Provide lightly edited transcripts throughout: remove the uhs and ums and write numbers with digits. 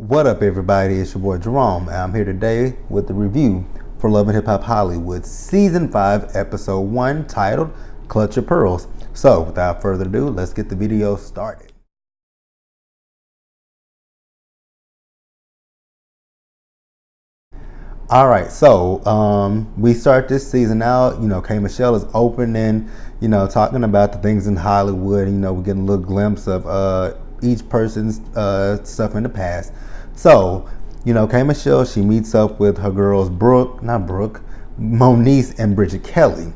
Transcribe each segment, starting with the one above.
What up, everybody? It's your boy Jerome, and I'm here today with the review for Love and Hip Hop Hollywood Season 5, Episode 1, titled Clutch Your Pearls. So, without further ado, let's get the video started. Alright, so we start this season out. K. Michelle is opening, talking about the things in Hollywood. We're getting a little glimpse of each person's stuff in the past. So, K. Michelle, she meets up with her girls Moniece and Bridget Kelly.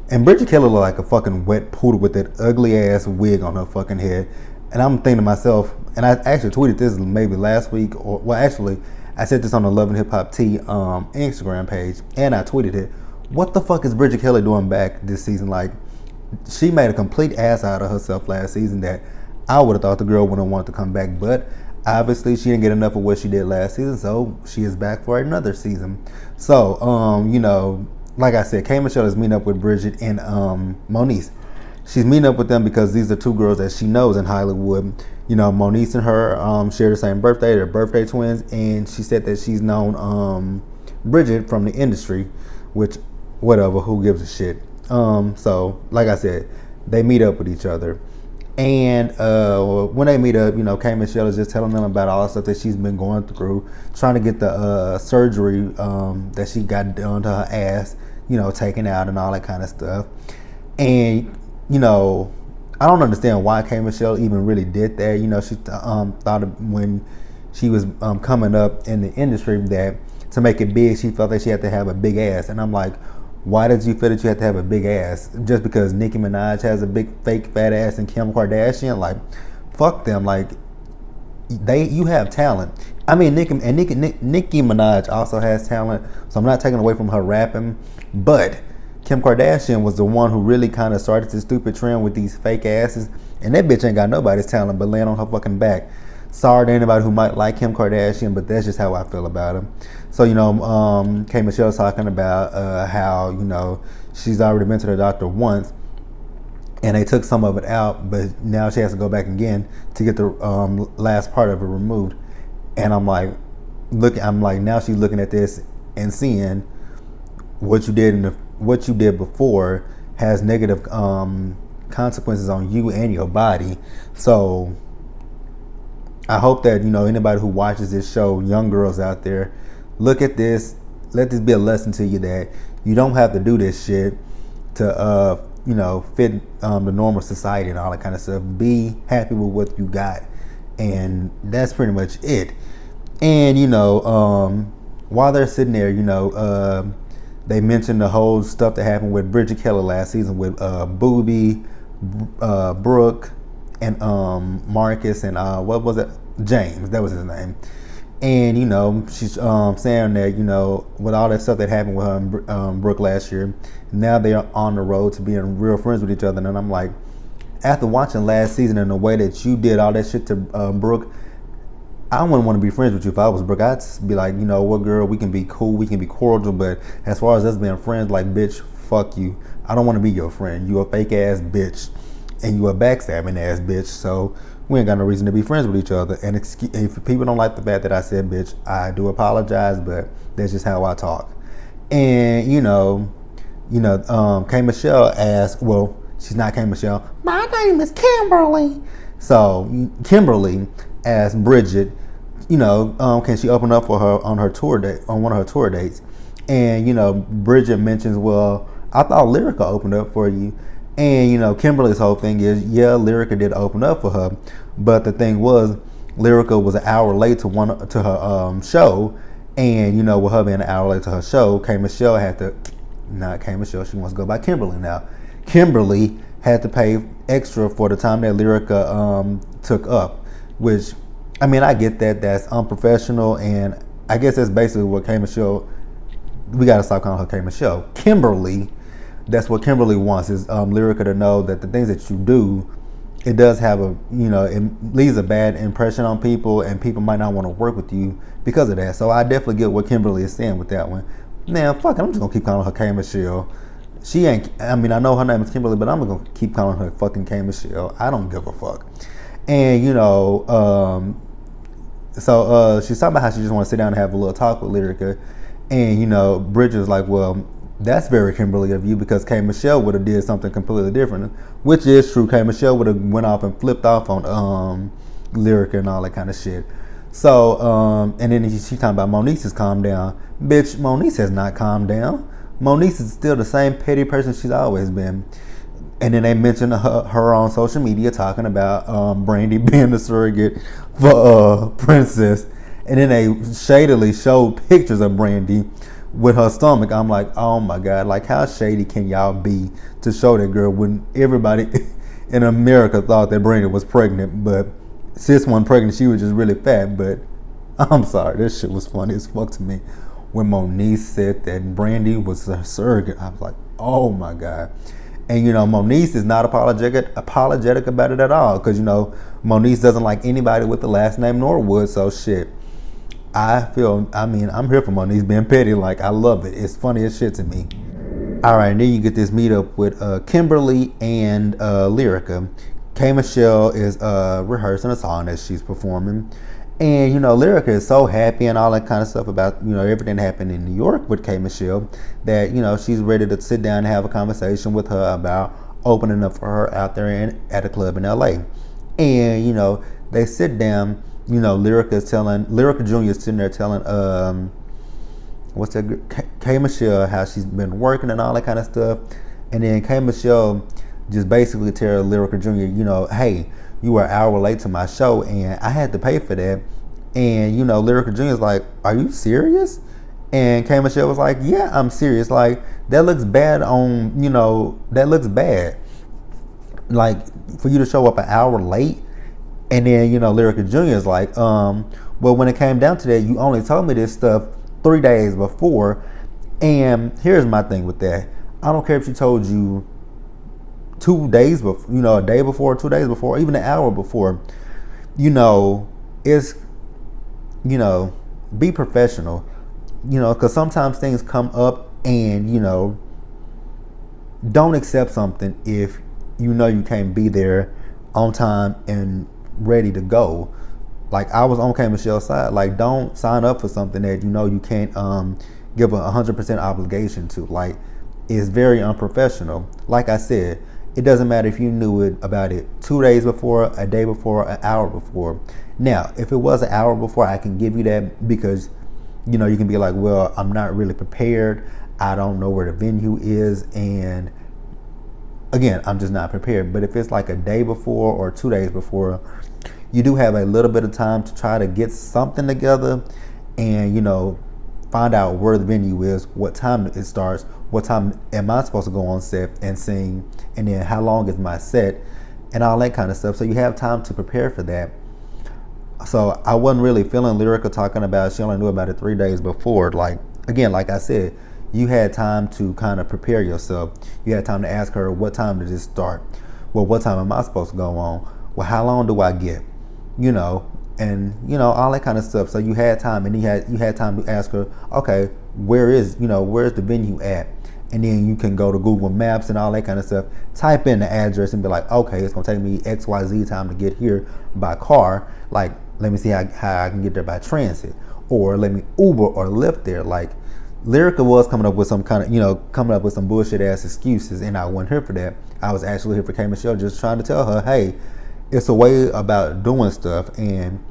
And Bridget Kelly looked like a fucking wet poodle with that ugly ass wig on her fucking head. And I'm thinking to myself, and I actually tweeted this maybe last week, I said this on the Love and Hip Hop T Instagram page, and I tweeted it. What the fuck is Bridget Kelly doing back this season? Like, she made a complete ass out of herself last season that I would have thought the girl wouldn't want to come back, but obviously she didn't get enough of what she did last season, so she is back for another season. So, like I said, K. Michelle is meeting up with Bridget and Moniece. She's meeting up with them because these are two girls that she knows in Hollywood. Moniece and her share the same birthday. They're birthday twins, and she said that she's known Bridget from the industry, which, whatever, who gives a shit. So, like I said, they meet up with each other. And when they meet up, K. Michelle is just telling them about all the stuff that she's been going through, trying to get the surgery that she got done to her ass, taken out and all that kind of stuff. And, I don't understand why K. Michelle even really did that. She thought when she was coming up in the industry that to make it big, she felt that she had to have a big ass. And I'm like, why did you feel that you had to have a big ass? Just because Nicki Minaj has a big fake fat ass and Kim Kardashian? Like, fuck them. Like, you have talent. I mean, Nicki Minaj also has talent, so I'm not taking away from her rapping, but Kim Kardashian was the one who really kind of started this stupid trend with these fake asses, and that bitch ain't got nobody's talent but laying on her fucking back. Sorry to anybody who might like Kim Kardashian, but that's just how I feel about him. So, K. Michelle's talking about how, she's already been to the doctor once, and they took some of it out, but now she has to go back again to get the last part of it removed. And I'm like, now she's looking at this and seeing what you did before has negative consequences on you and your body. So I hope that anybody who watches this show, young girls out there, look at this. Let this be a lesson to you that you don't have to do this shit to fit the normal society and all that kind of stuff. Be happy with what you got, and that's pretty much it. And while they're sitting there, they mentioned the whole stuff that happened with Bridget Kelly last season with Booby, Brooke, and Marcus, and what was it? James, that was his name. And she's saying that with all that stuff that happened with her and Brooke last year, now they are on the road to being real friends with each other. And I'm like, after watching last season and the way that you did all that shit to Brooke, I wouldn't want to be friends with you if I was Brooke. I'd just be like, what, girl, we can be cool, we can be cordial, but as far as us being friends, like, bitch, fuck you. I don't want to be your friend. You a fake ass bitch, and you a backstabbing ass bitch. So we ain't got no reason to be friends with each other. And if people don't like the fact that I said bitch, I do apologize, but that's just how I talk. And K. Michelle asked, well, she's not K. Michelle. My name is Kimberly. So Kimberly asked Bridget, can she open up for her on her tour date, on one of her tour dates? And Bridget mentions, well, I thought Lyrica opened up for you. And Kimberly's whole thing is, yeah, Lyrica did open up for her, but the thing was, Lyrica was an hour late to her show, and with her being an hour late to her show, K. Michelle had to, not K. Michelle, she wants to go by Kimberly now. Kimberly had to pay extra for the time that Lyrica took up, which, I mean, I get that that's unprofessional, and I guess that's basically what K. Michelle, we gotta stop calling her K. Michelle. Kimberly, that's what Kimberly wants, is Lyrica to know that the things that you do, it does have it leaves a bad impression on people, and people might not want to work with you because of that. So I definitely get what Kimberly is saying with that one. Man, fuck it, I'm just gonna keep calling her K. Michelle. She ain't, I mean, I know her name is Kimberly, but I'm gonna keep calling her fucking K. Michelle. I don't give a fuck. And So she's talking about how she just want to sit down and have a little talk with Lyrica, and Bridget was like, "Well, that's very Kimberly of you because K Michelle would have did something completely different," which is true. K Michelle would have went off and flipped off on Lyrica and all that kind of shit. So and then she talking about Moniece has calmed down. Bitch, Moniece has not calmed down. Moniece is still the same petty person she's always been. And then they mentioned her on social media talking about Brandy being the surrogate for Princess. And then they shadily showed pictures of Brandy with her stomach. I'm like, oh my God, like how shady can y'all be to show that girl when everybody in America thought that Brandy was pregnant, but sis wasn't pregnant, she was just really fat. But I'm sorry, this shit was funny as fuck to me. When Moniece said that Brandy was a surrogate, I was like, oh my God. And Moniece is not apologetic about it at all, because Moniece doesn't like anybody with the last name Norwood. So shit, I'm here for Moniece being petty. Like, I love it. It's funny as shit to me. All right, and then you get this meetup with Kimberly and Lyrica. K Michelle is rehearsing a song that she's performing. And Lyrica is so happy and all that kind of stuff about everything that happened in New York with K Michelle that she's ready to sit down and have a conversation with her about opening up for her out there at a club in LA. And they sit down. Lyrica Jr. is sitting there telling K Michelle how she's been working and all that kind of stuff. And then K Michelle just basically tell Lyrica Jr., hey, you were an hour late to my show and I had to pay for that. And Lyrica Jr. is like, are you serious? And K Michelle was like, yeah, I'm serious. Like, that looks bad that looks bad. Like, for you to show up an hour late. And then, Lyrica Jr. is like, well, when it came down to that, you only told me this stuff 3 days before. And here's my thing with that. I don't care if she told you 2 days before, a day before, 2 days before, even an hour before. It's, be professional, because sometimes things come up and, don't accept something if you can't be there on time and ready to go. Like, I was on K Michelle's side. Like, don't sign up for something that you can't give 100% obligation to. Like, it's very unprofessional. Like I said, it doesn't matter if you knew about it 2 days before, a day before, an hour before. Now, if it was an hour before, I can give you that because, you can be like, well, I'm not really prepared. I don't know where the venue is. And again, I'm just not prepared. But if it's like a day before or 2 days before, you do have a little bit of time to try to get something together and, find out where the venue is, what time it starts, what time am I supposed to go on set and sing, and then how long is my set, and all that kind of stuff. So you have time to prepare for that. So I wasn't really feeling Lyrica talking about she only knew about it 3 days before. Like, again, like I said, you had time to kind of prepare yourself. You had time to ask her, what time did this start? Well, what time am I supposed to go on? Well, how long do I get? And all that kind of stuff. So you had time, and you had time to ask her, okay, where's the venue at? And then you can go to Google Maps and all that kind of stuff. Type in the address and be like, okay, it's gonna take me XYZ time to get here by car. Like, let me see how I can get there by transit, or let me Uber or Lyft there. Like, Lyrica was coming up with some kind of, coming up with some bullshit ass excuses, and I wasn't here for that. I was actually here for K Michelle, just trying to tell her, hey, it's a way about doing stuff. And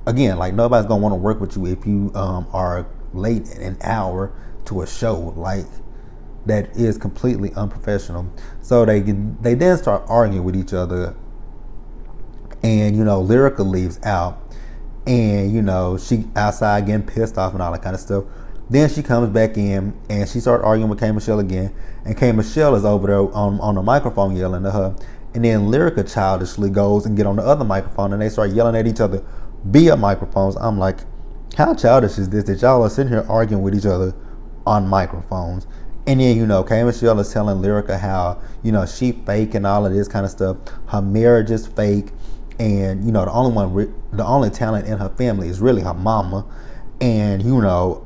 again, like, nobody's gonna want to work with you if you are late an hour to a show. Like, that is completely unprofessional. So they then start arguing with each other, and Lyrica leaves out, and she outside getting pissed off and all that kind of stuff. Then she comes back in and she starts arguing with K Michelle again, and K Michelle is over there on the microphone yelling to her. And then Lyrica childishly goes and get on the other microphone, and they start yelling at each other via microphones. I'm like, how childish is this that y'all are sitting here arguing with each other on microphones? And then, K Michelle is telling Lyrica how, she fake and all of this kind of stuff. Her marriage is fake. And, the only talent in her family is really her mama. And,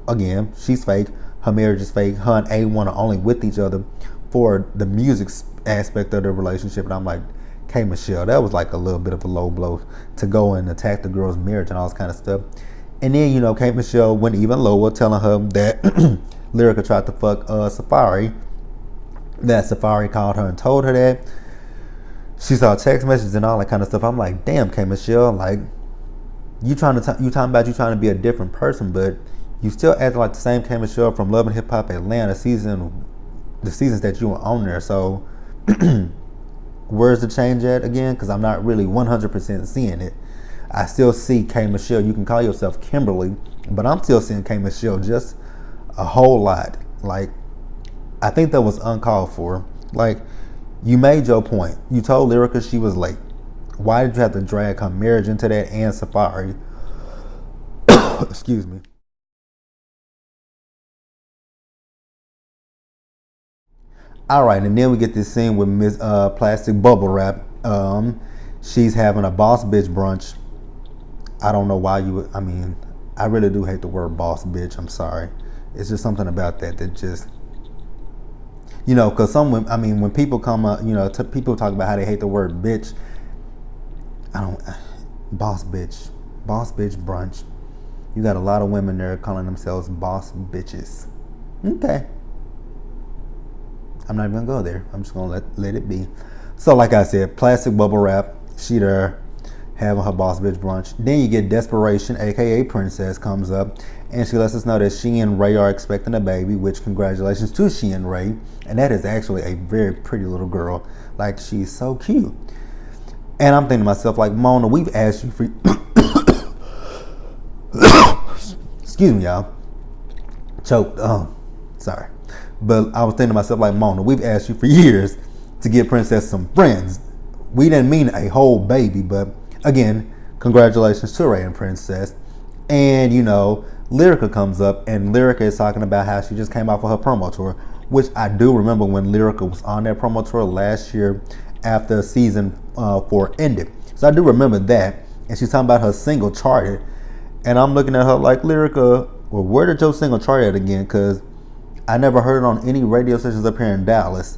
again, she's fake. Her marriage is fake. Her and A1 are only with each other for the music aspect of the relationship. And I'm like, K Michelle. That was like a little bit of a low blow to go and attack the girl's marriage and all this kind of stuff. And then, K Michelle went even lower, telling her that Lyrica tried to fuck Safari. That Safari called her and told her that. She saw text messages and all that kind of stuff. I'm like, damn, K Michelle, like, you talking about you trying to be a different person, but you still act like the same K Michelle from Love and Hip Hop Atlanta the seasons that you were on there. So where's the change at again? Because I'm not really 100% seeing it. I still see K Michelle. You can call yourself Kimberly, but I'm still seeing K Michelle just a whole lot. Like, I think that was uncalled for. Like, you made your point. You told Lyrica she was late. Why did you have to drag her marriage into that and Safari? Excuse me. All right, and then we get this scene with Miss Plastic Bubble Wrap. She's having a boss bitch brunch. I don't know why you would. I mean, I really do hate the word boss bitch. I'm sorry. It's just something about that just, because when people come up, people talk about how they hate the word bitch. Boss bitch brunch. You got a lot of women there calling themselves boss bitches. Okay. I'm not even gonna go there. I'm just gonna let it be. So like I said, Plastic Bubble Wrap, she there having her boss bitch brunch. Then you get Desperation, aka Princess, comes up and she lets us know that she and Ray are expecting a baby, which congratulations to she and Ray. And that is actually a very pretty little girl. Like, she's so cute. And I'm thinking to myself, like, Mona, we've asked you for excuse me, y'all. Choked. Sorry. But I was thinking to myself, like, Mona, we've asked you for years to give Princess some friends. We didn't mean a whole baby, but again, congratulations to Ray and Princess. And, Lyrica comes up, and Lyrica is talking about how she just came off of her promo tour, which I do remember when Lyrica was on that promo tour last year after season 4 ended. So I do remember that. And she's talking about her single charted. And I'm looking at her like, Lyrica, well, where did your single chart at again? Because I never heard it on any radio stations up here in Dallas.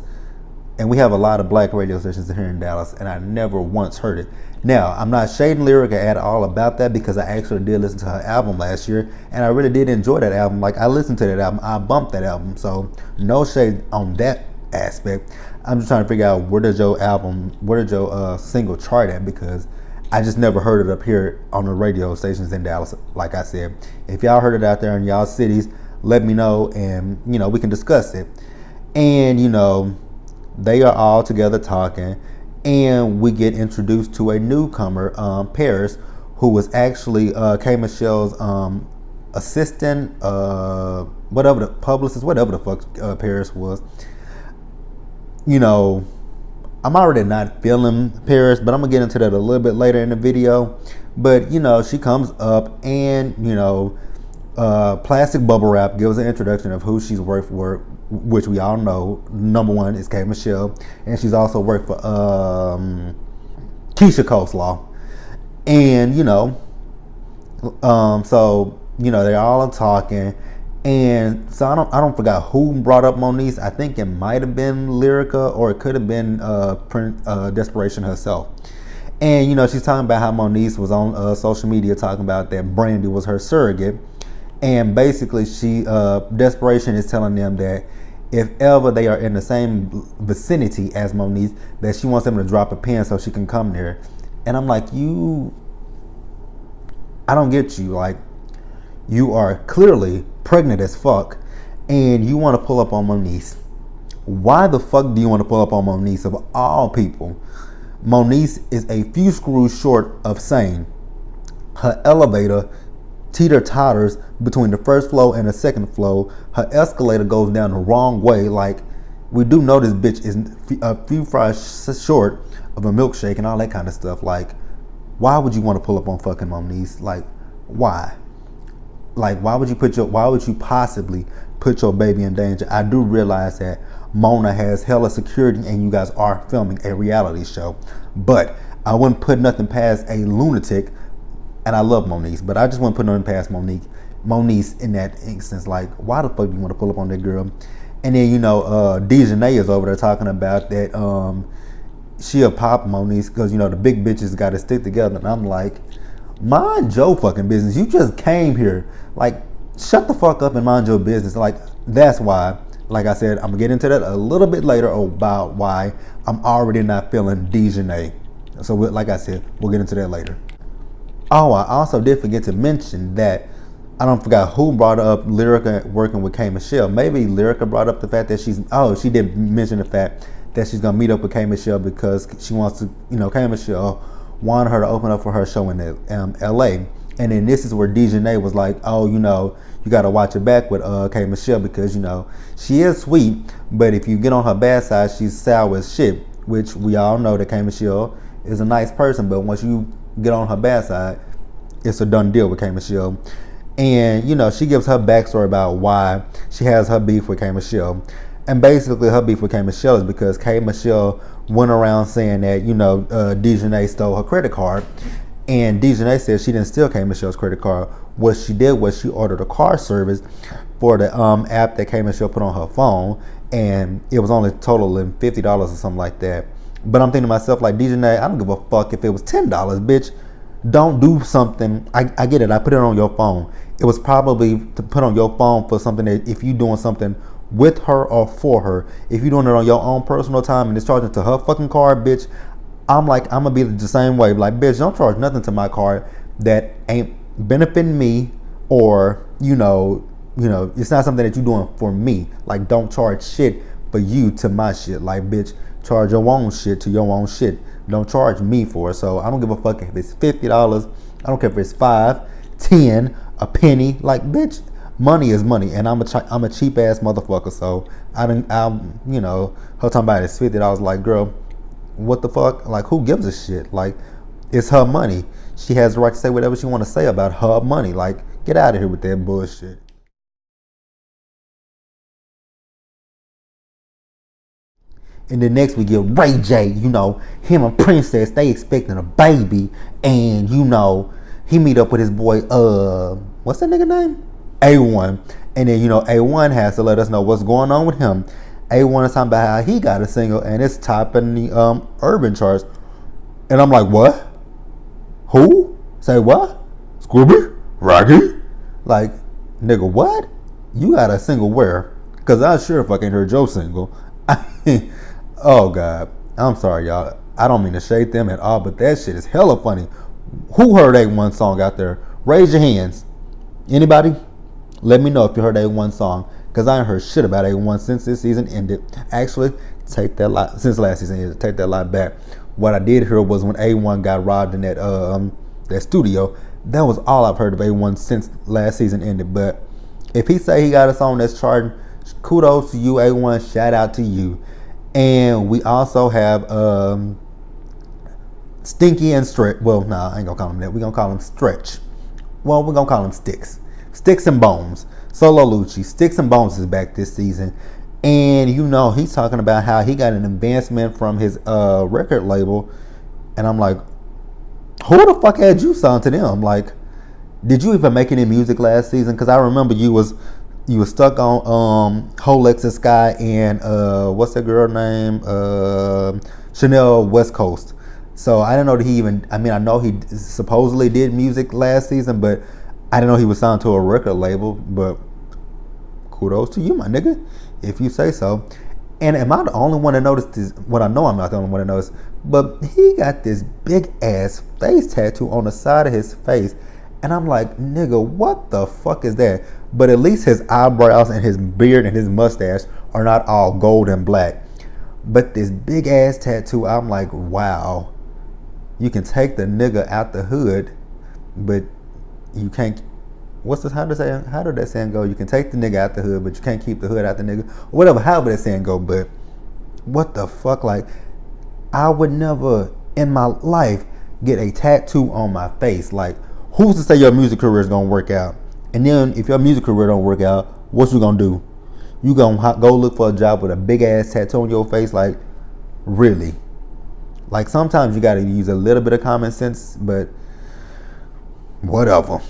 And we have a lot of black radio stations here in Dallas, and I never once heard it. Now, I'm not shading Lyrica at all about that, because I actually did listen to her album last year, and I really did enjoy that album. Like, I listened to that album, I bumped that album, so no shade on that aspect. I'm just trying to figure out where did your single chart at, because I just never heard it up here on the radio stations in Dallas. Like I said, if y'all heard it out there in y'all cities, let me know, and we can discuss it. And they are all together talking, and we get introduced to a newcomer, Paris, who was actually K Michelle's assistant, whatever the publicist, whatever the fuck Paris was. I'm already not feeling Paris, but I'm gonna get into that a little bit later in the video. But she comes up, and Plastic Bubble Wrap gives an introduction of who she's worked for, which we all know. Number one is K Michelle, and she's also worked for Keisha Coleslaw. And so they're all talking, and so I don't forgot who brought up Moniece. I think it might have been Lyrica, or it could have been Desperation herself. And she's talking about how Moniece was on social media talking about that Brandy was her surrogate. And basically, Desperation is telling them that if ever they are in the same vicinity as Moniece, that she wants them to drop a pin so she can come there. And I'm like, I don't get you. Like, you are clearly pregnant as fuck, and you want to pull up on Moniece. Why the fuck do you want to pull up on Moniece of all people? Moniece is a few screws short of sane. Her elevator teeter-totters between the first floor and the second floor. Her escalator goes down the wrong way. Like, we do know this bitch is a few fries short of a milkshake and all that kind of stuff. Like, why would you want to pull up on fucking Moniece? Like, why? Like, why would you possibly put your baby in danger? I do realize that Mona has hella security and you guys are filming a reality show, but I wouldn't put nothing past a lunatic. And I love Moniece, but I just want to put nothing past Moniece in that instance. Like, why the fuck do you want to pull up on that girl? And then Dejanay is over there talking about that she'll pop Moniece because you know the big bitches got to stick together, and I'm like, mind your fucking business. You just came here, like, shut the fuck up and mind your business. Like, that's why. Like I said, I'm gonna get into that a little bit later about why I'm already not feeling Dejanay. So, like I said, we'll get into that later. Oh, I also did forget to mention that I don't forgot who brought up Lyrica working with K Michelle. Maybe Lyrica brought up the fact that she did mention the fact that she's gonna meet up with K Michelle because she wants to, you know, K Michelle wanted her to open up for her show in LA. And then this is where Dejanay was like, oh, you know, you got to watch her back with K Michelle because, you know, she is sweet, but if you get on her bad side, she's sour as shit, which we all know that K Michelle is a nice person, but once you get on her bad side, it's a done deal with K Michelle. And, you know, she gives her backstory about why she has her beef with K Michelle. And basically her beef with K Michelle is because K Michelle went around saying that, you know, Dejanay stole her credit card. And Dejanay said she didn't steal K Michelle's credit card. What she did was she ordered a car service for the app that K Michelle put on her phone, and it was only totaling $50 or something like that. But I'm thinking to myself, like, Dejanay, I don't give a fuck if it was $10, bitch. Don't do something. I get it. I put it on your phone. It was probably to put on your phone for something that if you're doing something with her or for her, if you're doing it on your own personal time and it's charging to her fucking card, bitch, I'm gonna be the same way. Like, bitch, don't charge nothing to my card that ain't benefiting me, or you know, it's not something that you're doing for me. Like, don't charge shit for you to my shit. Like, bitch, charge your own shit to your own shit. Don't charge me for it. So I don't give a fuck if it's $50. I don't care if it's $5, $10, a penny. Like, bitch, money is money, and I'm a cheap ass motherfucker. So I'm you know, her talking about it's $50. Like, girl, what the fuck? Like, who gives a shit? Like, it's her money. She has the right to say whatever she want to say about her money. Like, get out of here with that bullshit. And then next we get Ray J. You know, him and Princess, they expecting a baby, and you know, he meet up with his boy. What's that nigga name? A1. And then, you know, A1 has to let us know what's going on with him. A1 is talking about how he got a single and it's topping the urban charts. And I'm like, what? Who? Say what? Scooby? Rocky? Like, nigga, what? You got a single where? Because I sure fucking heard your single. I mean, oh, God. I'm sorry, y'all. I don't mean to shade them at all, but that shit is hella funny. Who heard A1 song out there? Raise your hands. Anybody? Let me know if you heard A1 song, because I ain't heard shit about A1 since this season ended. Actually, take that lot since last season ended. Take that lot back. What I did hear was when A1 got robbed in that studio. That was all I've heard of A1 since last season ended. But if he say he got a song that's charting, kudos to you, A1. Shout out to you. And we also have Stinky and Stretch. Well, nah, I ain't gonna call him that. We gonna call him Stretch. Well, we're gonna call him Sticks. Sticks and Bones. Solo Lucci. Sticks and Bones is back this season. And you know, he's talking about how he got an advancement from his record label. And I'm like, who the fuck had you signed to them? Like, did you even make any music last season? Because I remember you was stuck on Whole Lexus Sky and what's that girl name? Chanel West Coast. So I didn't know that he even, I mean, I know he supposedly did music last season, but I didn't know he was signed to a record label. But kudos to you, my nigga, if you say so. And am I the only one to notice this? Well, I know I'm not the only one to notice, but he got this big ass face tattoo on the side of his face. And I'm like, nigga, what the fuck is that? But at least his eyebrows and his beard and his mustache are not all gold and black. But this big ass tattoo, I'm like, wow. You can take the nigga out the hood, but you can't. How did that saying go? You can take the nigga out the hood, but you can't keep the hood out the nigga. Whatever, however that saying go. But what the fuck? Like, I would never in my life get a tattoo on my face. Like, who's to say your music career is gonna work out? And then if your music career don't work out, what you gonna do? You gonna go look for a job with a big ass tattoo on your face? Like, really? Like, sometimes you gotta use a little bit of common sense, but whatever.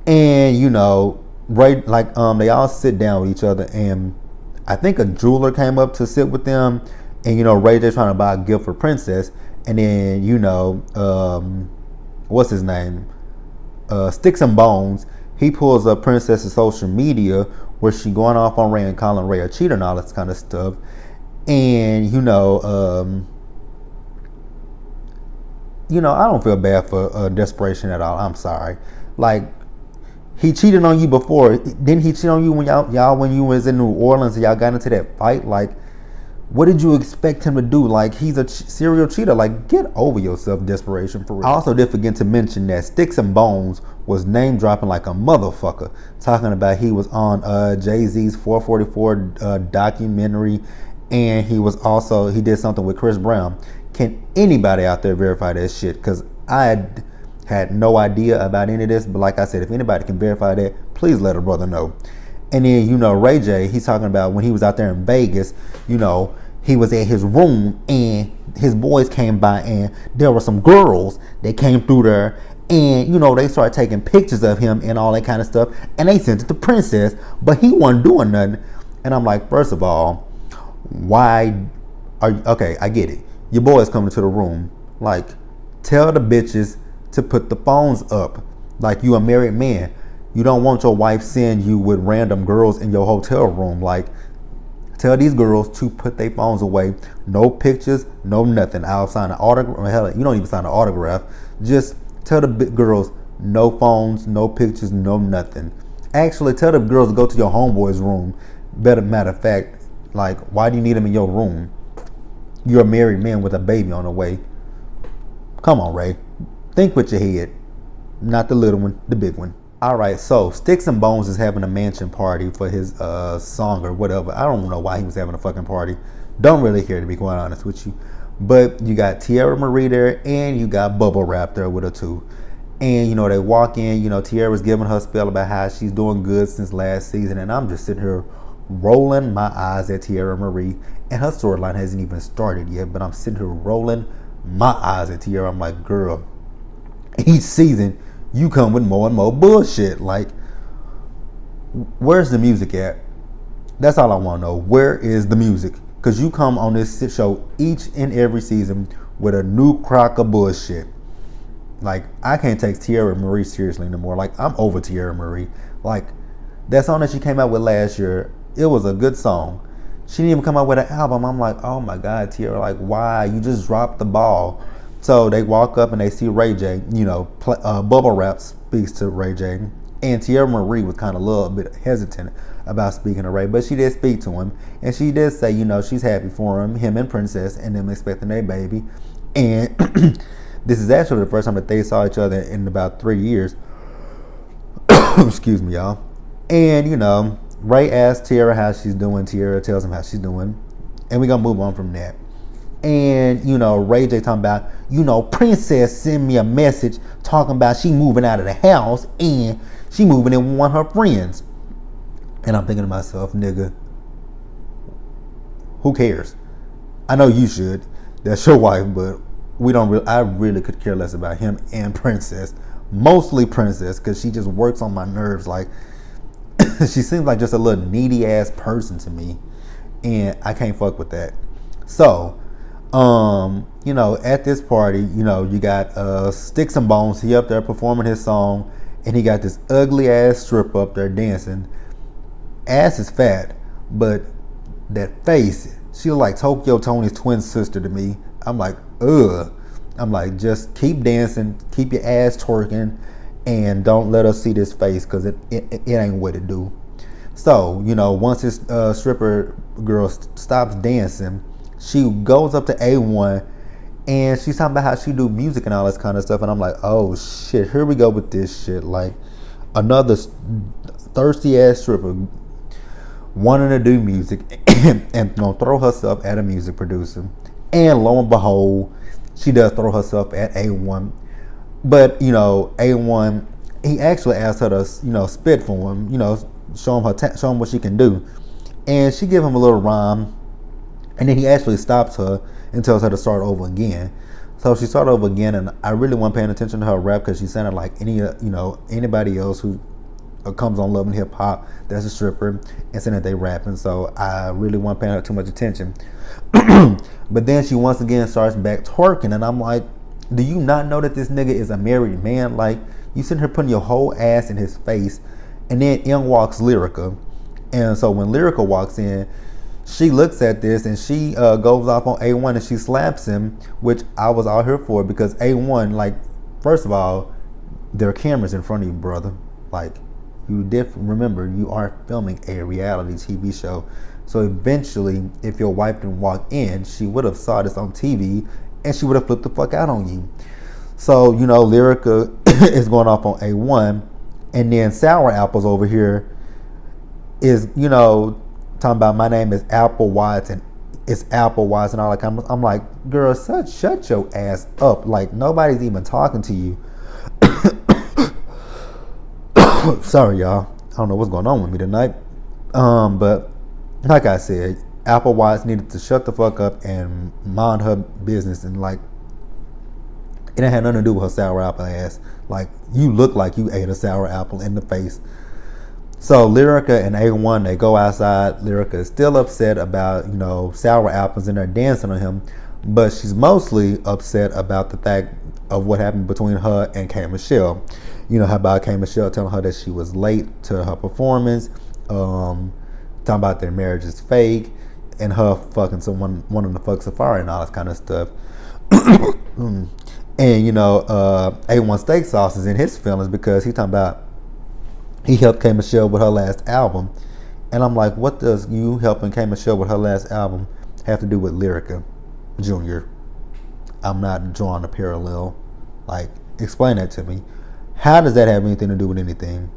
And you know, right? Like, they all sit down with each other, and I think a jeweler came up to sit with them, And Ray J trying to buy a gift for Princess, and then what's his name? Sticks and Bones. He pulls up Princess's social media where she going off on Ray and calling Ray a cheater and all this kind of stuff. And I don't feel bad for desperation at all. I'm sorry. Like, he cheated on you before. Didn't he cheat on you when when you was in New Orleans and y'all got into that fight? Like, what did you expect him to do? Like, he's a serial cheater. Like, get over yourself, desperation, for real. I also did forget to mention that Sticks and Bones was name dropping like a motherfucker, talking about he was on Jay-Z's 444 documentary, and he did something with Chris Brown. Can anybody out there verify that shit? Because I had no idea about any of this, but like I said, if anybody can verify that, please let a brother know. And then, Ray J, he's talking about when he was out there in Vegas, he was at his room and his boys came by and there were some girls that came through there and, they started taking pictures of him and all that kind of stuff, and they sent it to Princess, but he wasn't doing nothing. And I'm like, first of all, why are you, okay, I get it. Your boys coming to the room. Like, tell the bitches to put the phones up. Like, you a married man. You don't want your wife seeing you with random girls in your hotel room. Like, tell these girls to put their phones away. No pictures, no nothing. I'll sign an autograph. Hell, you don't even sign an autograph. Just tell the girls no phones, no pictures, no nothing. Actually, tell the girls to go to your homeboy's room. Matter of fact, like, why do you need them in your room? You're a married man with a baby on the way. Come on, Ray. Think with your head. Not the little one, the big one. All right, so Sticks and Bones is having a mansion party for his song or whatever. I don't know why he was having a fucking party. Don't really care, to be quite honest with you. But you got Tierra Marie there, and you got Bubble Wrap there with her too. And they walk in. Tierra's giving her spiel about how she's doing good since last season, and I'm just sitting here rolling my eyes at Tierra Marie, and her storyline hasn't even started yet. But I'm sitting here rolling my eyes at Tierra. I'm like, girl, each season you come with more and more bullshit. Like, where's the music at? That's all I want to know. Where is the music? Because you come on this show each and every season with a new crock of bullshit. Like, I can't take Tierra Marie seriously anymore. Like, I'm over Tierra Marie. Like, that song that she came out with last year, it was a good song. She didn't even come out with an album. I'm like, oh my God, Tierra, like, why? You just dropped the ball. So they walk up and they see Ray J, Bubble Wrap speaks to Ray J. And Tierra Marie was kind of a little bit hesitant about speaking to Ray, but she did speak to him. And she did say, she's happy for him and Princess, and them expecting their baby. And this is actually the first time that they saw each other in about 3 years. Excuse me, y'all. And, Ray asks Tierra how she's doing. Tierra tells him how she's doing. And we're going to move on from that. And, Ray J talking about, Princess sent me a message talking about she moving out of the house and she moving in with one of her friends. And I'm thinking to myself, nigga, who cares? I know you should. That's your wife, but I really could care less about him and Princess. Mostly Princess, because she just works on my nerves. Like, she seems like just a little needy ass person to me. And I can't fuck with that. So, at this party, you got Sticks and Bones. He up there performing his song, and he got this ugly ass stripper up there dancing. Ass is fat, but that face, she look like Tokyo Tony's twin sister to me. I'm like, ugh. I'm like, just keep dancing, keep your ass twerking, and don't let us see this face, because it ain't what it do. So, once this stripper girl stops dancing, she goes up to A1 and she's talking about how she do music and all this kind of stuff. And I'm like, oh shit, here we go with this shit. Like, another thirsty ass stripper wanting to do music and gonna throw herself at a music producer. And lo and behold, she does throw herself at A1. But, A1, he actually asked her to, spit for him, show him what she can do. And she give him a little rhyme. And then he actually stops her and tells her to start over again. So she started over again, and I really wasn't paying attention to her rap because she sounded like anybody else who comes on Love and Hip Hop. That's a stripper, and saying that they rapping. So I really wasn't paying her too much attention. But then she once again starts back twerking, and I'm like, do you not know that this nigga is a married man? Like, you sitting here putting your whole ass in his face, and then in walks Lyrica. And so when Lyrica walks in, she looks at this and she goes off on A1 and she slaps him, which I was all here for, because A1, like, first of all, there are cameras in front of you, brother. Like, remember, you are filming a reality TV show. So eventually, if your wife didn't walk in, she would have saw this on TV and she would have flipped the fuck out on you. So, you know, Lyrica is going off on A1, and then Sour Apples over here is, you know, talking about my name is Apple Watts and it's Apple Watts and all that kind of. I'm like, girl, shut your ass up. Like, nobody's even talking to you. Sorry, y'all. I don't know what's going on with me tonight. But like I said, Apple Watts needed to shut the fuck up and mind her business, and like, it didn't have nothing to do with her sour apple ass. Like, you look like you ate a sour apple in the face. So Lyrica and A1, they go outside. Lyrica is still upset about, you know, sour apples, and they're dancing on him, but she's mostly upset about the fact of what happened between her and K. Michelle. You know, how about K. Michelle telling her that she was late to her performance, talking about their marriage is fake, and her fucking someone wanting to fuck Safari and all this kind of stuff. And, you know, A1 Steak Sauce is in his feelings because he talking about he helped K. Michelle with her last album. And I'm like, what does you helping K. Michelle with her last album have to do with Lyrica Jr.? I'm not drawing a parallel. Like, explain that to me. How does that have anything to do with anything?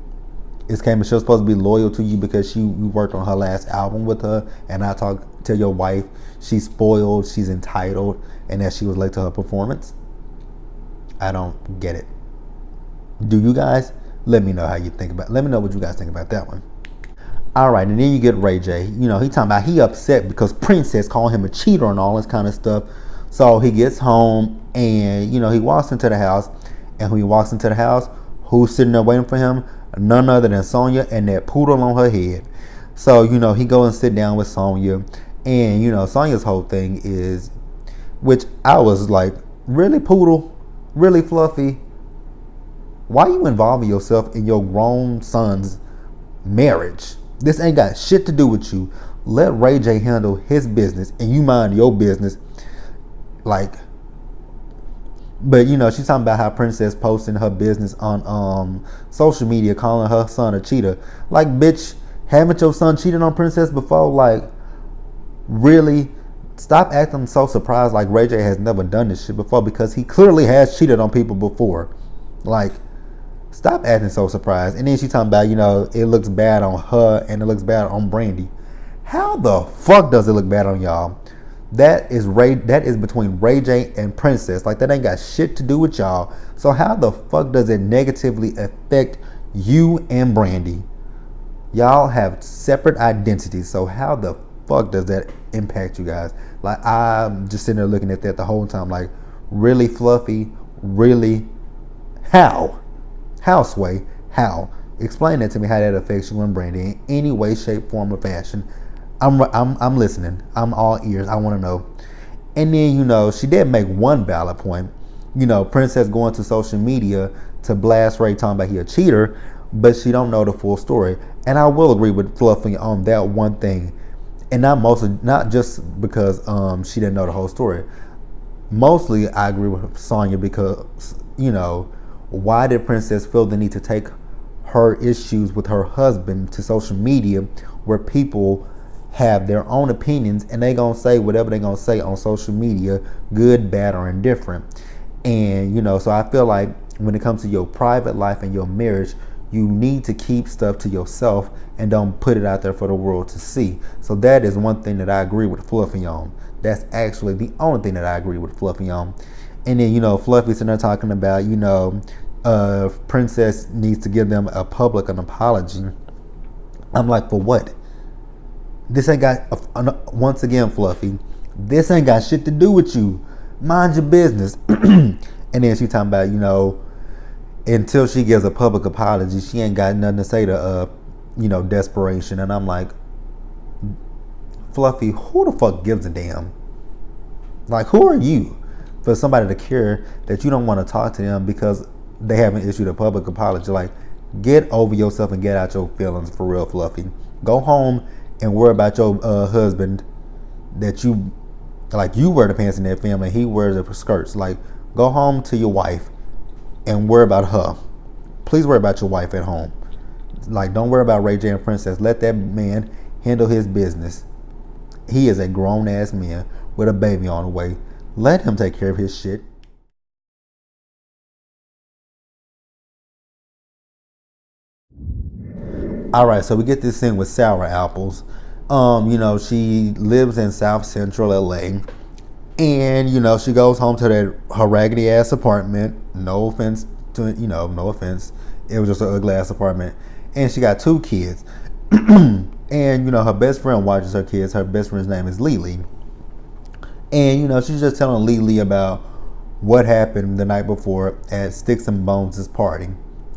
Is K. Michelle supposed to be loyal to you because you worked on her last album with her, and I tell your wife she's spoiled, she's entitled, and that she was late to her performance? I don't get it. Do you guys? Let me know how you think about it. Let me know what you guys think about that one. All right, and then you get Ray J. You know, he talking about he upset because Princess called him a cheater and all this kind of stuff. So he gets home and, you know, he walks into the house. And when he walks into the house, who's sitting there waiting for him? None other than Sonya and that poodle on her head. So, you know, he go and sit down with Sonya. And, you know, Sonya's whole thing is, which I was like, really, poodle? Really, Fluffy? Why you involving yourself in your grown son's marriage? This ain't got shit to do with you. Let Ray J handle his business and you mind your business. Like, but, you know, she's talking about how Princess posting her business on social media, calling her son a cheater. Like, bitch, haven't your son cheated on Princess before? Like, really? Stop acting so surprised like Ray J has never done this shit before, because he clearly has cheated on people before. Like, stop acting so surprised. And then she's talking about, you know, it looks bad on her and it looks bad on Brandy. How the fuck does it look bad on y'all? That is between Ray J and Princess. Like, that ain't got shit to do with y'all. So how the fuck does it negatively affect you and Brandy? Y'all have separate identities. So how the fuck does that impact you guys? Like, I'm just sitting there looking at that the whole time. Like, really, Fluffy? Really? How? How, Sway? How? Explain that to me, how that affects you and Brandy in any way, shape, form, or fashion. I'm listening. I'm all ears. I want to know. And then, you know, she did make one valid point. You know, Princess going to social media to blast Ray, talking about he a cheater, but she don't know the full story. And I will agree with Fluffy on that one thing. And not just because she didn't know the whole story. Mostly I agree with Sonya because, you know, why did Princess feel the need to take her issues with her husband to social media, where people have their own opinions and they gonna say whatever they gonna say on social media, good, bad, or indifferent? And, you know, so I feel like when it comes to your private life and your marriage, you need to keep stuff to yourself and don't put it out there for the world to see. So that is one thing that I agree with Fluffy on. That's actually the only thing that I agree with Fluffy on. And then, you know, Fluffy's in there talking about, you know, Princess needs to give them a public apology. I'm like, for what? This ain't got, once again, Fluffy, this ain't got shit to do with you. Mind your business. And then she talking about, you know, until she gives a public apology, she ain't got nothing to say to desperation. And I'm like, Fluffy, who the fuck gives a damn? Like, who are you for somebody to care that you don't want to talk to them because they haven't issued a public apology? Like, get over yourself and get out your feelings for real, Fluffy. Go home and worry about your husband that you wear the pants in that family. He wears the skirts. Like, go home to your wife and worry about her. Please worry about your wife at home. Like, don't worry about Ray J and Princess. Let that man handle his business. He is a grown ass man with a baby on the way. Let him take care of his shit. All right, so we get this thing with Sour Apples. She lives in South Central LA, and she goes home to her raggedy ass apartment. No offense to no offense. It was just an ugly ass apartment, and she got two kids. And her best friend watches her kids. Her best friend's name is Lily, and she's just telling Lily about what happened the night before at Sticks and Bones' party,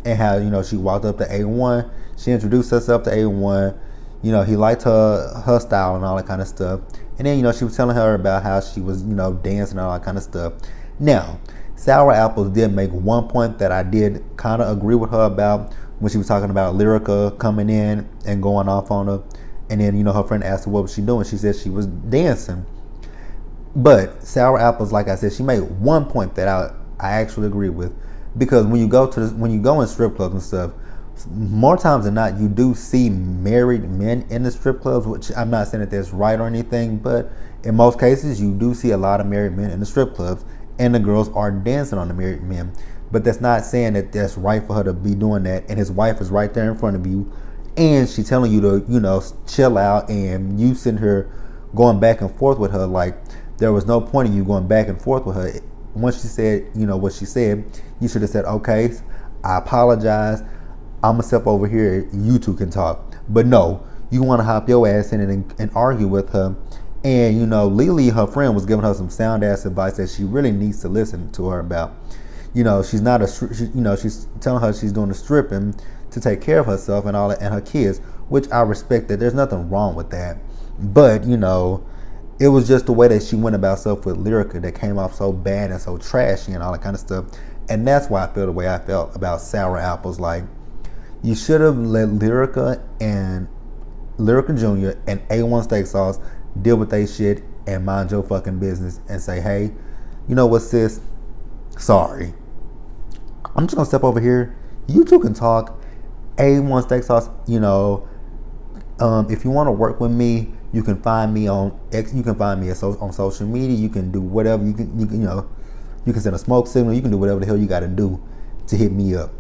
and how she walked up to A1. She introduced herself to A1. He liked her style and all that kind of stuff. And then she was telling her about how she was dancing and all that kind of stuff. Now, Sour Apples did make one point that I did kind of agree with her about when she was talking about Lyrica coming in and going off on her. And then her friend asked her what was she doing. She said she was dancing. But Sour Apples, like I said, she made one point that I actually agree with, because when you go in strip clubs and stuff, more times than not, you do see married men in the strip clubs, which I'm not saying that that's right or anything, but in most cases, you do see a lot of married men in the strip clubs, and the girls are dancing on the married men. But that's not saying that that's right for her to be doing that, and his wife is right there in front of you, and she's telling you to, chill out, and you sitting here going back and forth with her. Like, there was no point in you going back and forth with her. Once she said, what she said, you should have said, okay, I apologize. I'm gonna step over here. You two can talk. But no, you want to hop your ass in and argue with her. And Lily, her friend, was giving her some sound ass advice that she really needs to listen to her about. She's not she's telling her she's doing the stripping to take care of herself and all that, and her kids, which I respect. That there's nothing wrong with that. But it was just the way that she went about stuff with Lyrica that came off so bad and so trashy and all that kind of stuff. And that's why I feel the way I felt about Sour Apples. Like, you should have let Lyrica Jr. and A1 Steak Sauce deal with their shit and mind your fucking business and say, hey, you know what, sis? Sorry. I'm just gonna step over here. You two can talk. A1 Steak Sauce, if you want to work with me, you can find me on X. You can find me on social media. You can do whatever. You can send a smoke signal. You can do whatever the hell you got to do to hit me up.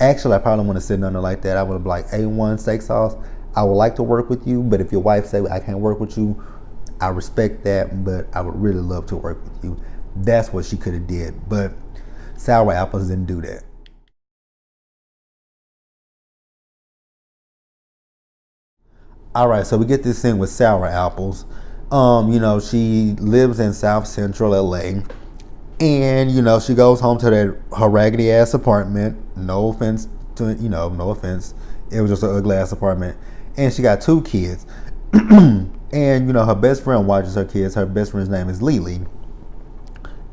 Actually, I probably want to send nothing like that. I would be like, A1 Steak Sauce, I would like to work with you, but if your wife say I can't work with you, I respect that, but I would really love to work with you. That's what she could have did, but Sour Apples didn't do that. All right, so we get this thing with Sour Apples. She lives in South Central LA, and she goes home to her raggedy ass apartment. No offense to no offense. It was just an ugly ass apartment, and she got two kids. And her best friend watches her kids. Her best friend's name is Lily,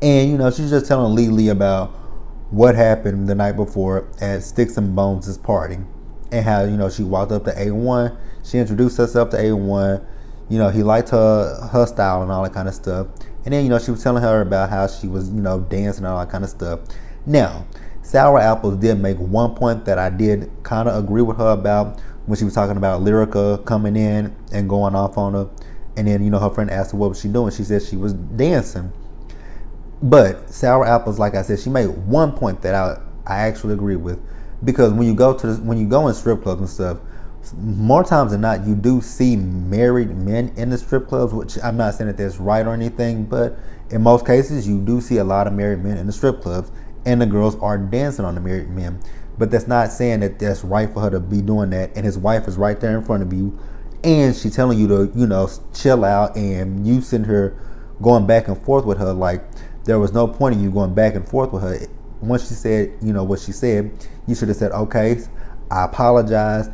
and she's just telling Lily about what happened the night before at Sticks and Bones' party, and how she walked up to A1. She introduced herself to A1. He liked her style and all that kind of stuff. And then she was telling her about how she was dancing and all that kind of stuff. Now, Sour Apples did make one point that I did kind of agree with her about when she was talking about Lyrica coming in and going off on her. And then her friend asked her what was she doing. She said she was dancing. But Sour Apples, like I said, she made one point that I actually agree with, because when you go in strip clubs and stuff, more times than not, you do see married men in the strip clubs, which I'm not saying that that's right or anything, but in most cases, you do see a lot of married men in the strip clubs, and the girls are dancing on the married men. But that's not saying that that's right for her to be doing that, and his wife is right there in front of you, and she's telling you to, chill out, and you sitting here going back and forth with her. Like, there was no point in you going back and forth with her. once she said, you know, what she said, you should have said, okay, I apologize.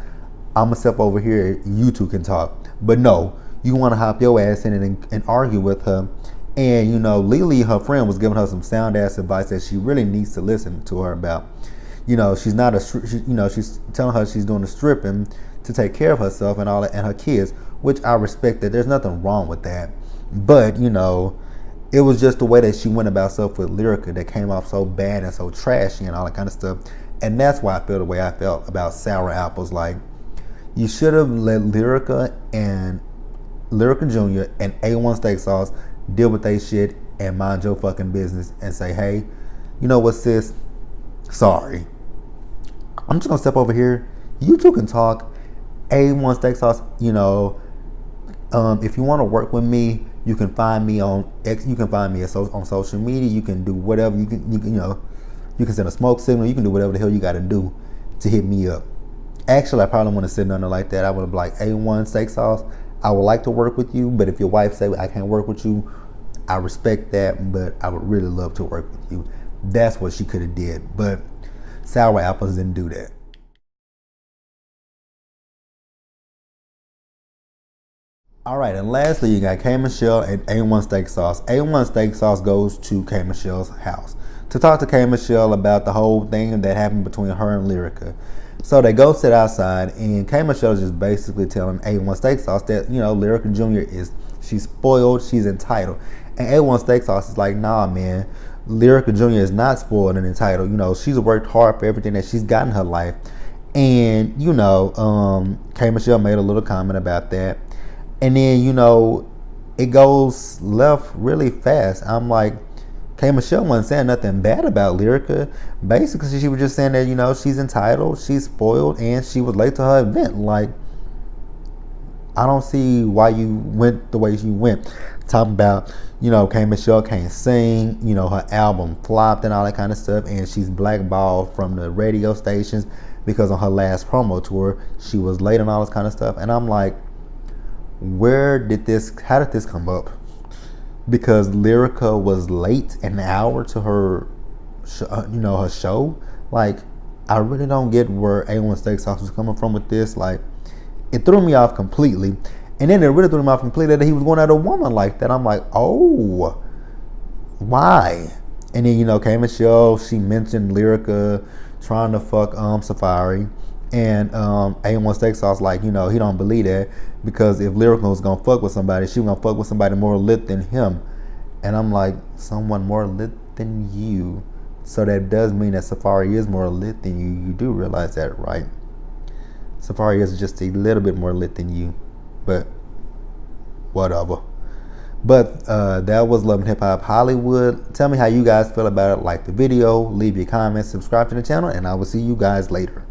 I'm gonna step over here. You two can talk. But no, you want to hop your ass in and argue with her. And you know, Lily, her friend, was giving her some sound ass advice that she really needs to listen to her about. You know, she's not you know, she's telling her she's doing the stripping to take care of herself and all that, and her kids, which I respect that. There's nothing wrong with that. But you know, it was just the way that she went about stuff with Lyrica that came off so bad and so trashy and all that kind of stuff. And that's why I feel the way I felt about Sour Apples. Like, you should have let Lyrica Jr. and A1 Steak Sauce deal with they shit and mind your fucking business and say, hey, you know what, sis? Sorry. I'm just gonna step over here. You two can talk. A1 Steak Sauce, you know, if you want to work with me, you can find me on You can find me on social media. You can do whatever. You can you know, you can send a smoke signal. You can do whatever the hell you got to do to hit me up. Actually, I probably wouldn't have said nothing like that. I would have been like, A1 Steak Sauce, I would like to work with you, but if your wife say I can't work with you, I respect that, but I would really love to work with you. That's what she could have did, but Sour Apples didn't do that. All right, and lastly, you got K Michelle and A1 Steak Sauce. A1 Steak Sauce goes to K Michelle's house to talk to K Michelle about the whole thing that happened between her and Lyrica. So they go sit outside, and K Michelle is just basically telling A1 Steak Sauce that, you know, Lyrica Jr. she's spoiled, she's entitled. And A1 Steak Sauce is like, nah, man, Lyrica Jr. is not spoiled and entitled. You know, she's worked hard for everything that she's got in her life. And, you know, K Michelle made a little comment about that. And then, you know, it goes left really fast. I'm like, K Michelle wasn't saying nothing bad about Lyrica. Basically, she was just saying that, you know, she's entitled, she's spoiled, and she was late to her event. Like, I don't see why you went the way you went. Talking about, you know, K Michelle can't sing, you know, her album flopped and all that kind of stuff, and she's blackballed from the radio stations because on her last promo tour, she was late and all this kind of stuff. And I'm like, how did this come up? Because Lyrica was late an hour to her, you know, her show. Like, I really don't get where A1 Steak Sauce was coming from with this. Like, it threw me off completely. And then it really threw me off completely that he was going at a woman like that. I'm like, oh, why? And then, you know, K Michelle, she mentioned Lyrica trying to fuck Safari. And A1 Steak Sauce, like, you know, he don't believe that, because if Lyrica was gonna fuck with somebody, she was gonna fuck with somebody more lit than him. And I'm like, someone more lit than you? So that does mean that Safari is more lit than you. You do realize that, right? Safari is just a little bit more lit than you, but whatever. But that was Love and Hip Hop Hollywood. Tell me how you guys feel about it. Like the video, leave your comments, subscribe to the channel, and I will see you guys later.